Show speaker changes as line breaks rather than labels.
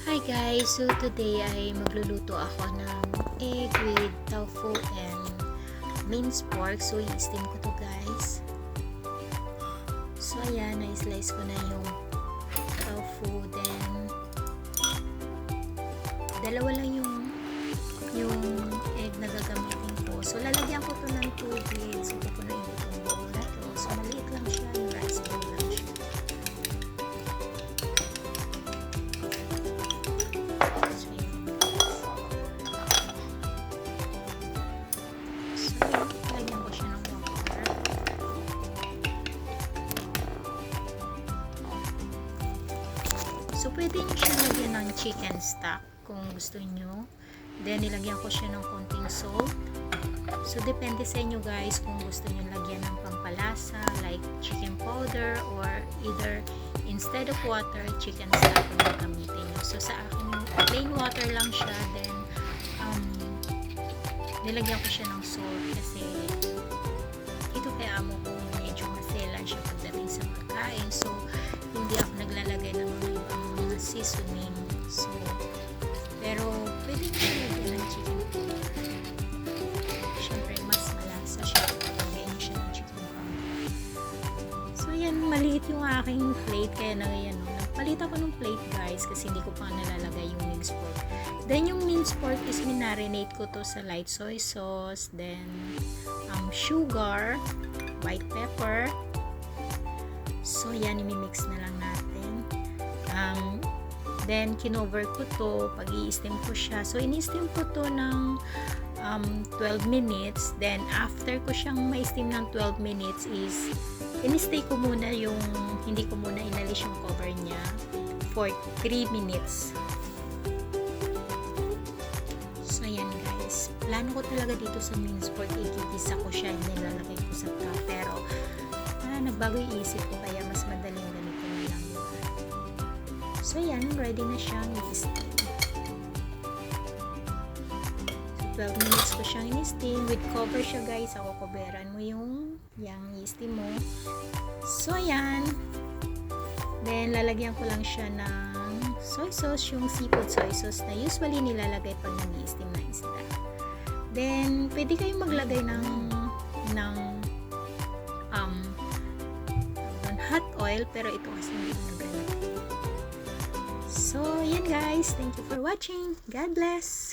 Hi guys! So today ay magluluto ako ng egg with tofu and minced pork. So i-steam ko to guys. So ayan, na-slice ko na yung tofu. Then dalawa lang yung egg na gagamitin ko. So lalagyan ko to ng tubig. So pupunuin ko itong bowl na to. So maliit lang siya, yung rice bowl lang siya. So, pwede nyo siya lagyan ng chicken stock kung gusto nyo. Then, nilagyan ko siya ng konting salt. So, depende sa inyo guys kung gusto nyo lagyan ng pampalasa like chicken powder or either instead of water, chicken stock yung gamitin nyo. So, sa akin, plain water lang siya. Then, nilagyan ko siya ng salt kasi ito kay amo ko medyo maselan siya pagdating sa pagkain. So, hindi ako naglalagay ng mga seasoning. So, pero pwede nyo siya lagyan ng chicken powder. Siyempre, mas malasa siya kapag lagyan nyo siya ng chicken powder. So, yan, maliit yung aking plate. Kaya na yan, nagpalit ako ng plate guys kasi hindi ko pa nalalagay yung minced pork. Then, yung minced pork is minarinate ko to sa light soy sauce. Then, sugar, white pepper. So, yan, imimix na lang natin. Then, kinover ko to. Pag i-steam ko siya. So, ini-steam ko to ng 12 minutes. Then, after ko siyang ma-steam ng 12 minutes is, in-stay ko muna yung, hindi ko muna inalis yung cover niya for 3 minutes. So, yan guys. Plano ko talaga dito sa minced pork. Ikikisa ko siya. Nilalagay ko sa top. Pero, nagbago yung isip ko. Kaya mas madaling ganito na lang. So, yan. Ready na siyang i-steam. So, 12 minutes ko siyang i-steam. With cover siya guys. Ako coveran mo yung i-steam mo. So, yan. Then, lalagyan ko lang siya ng soy sauce. Yung seafood soy sauce na usually nilalagay pag nag-i-steam na isda. Then, pwede kayong maglagay ng hot oil. Pero ito kasi hindi na ganun. So, yan guys. Thank you for watching. God bless!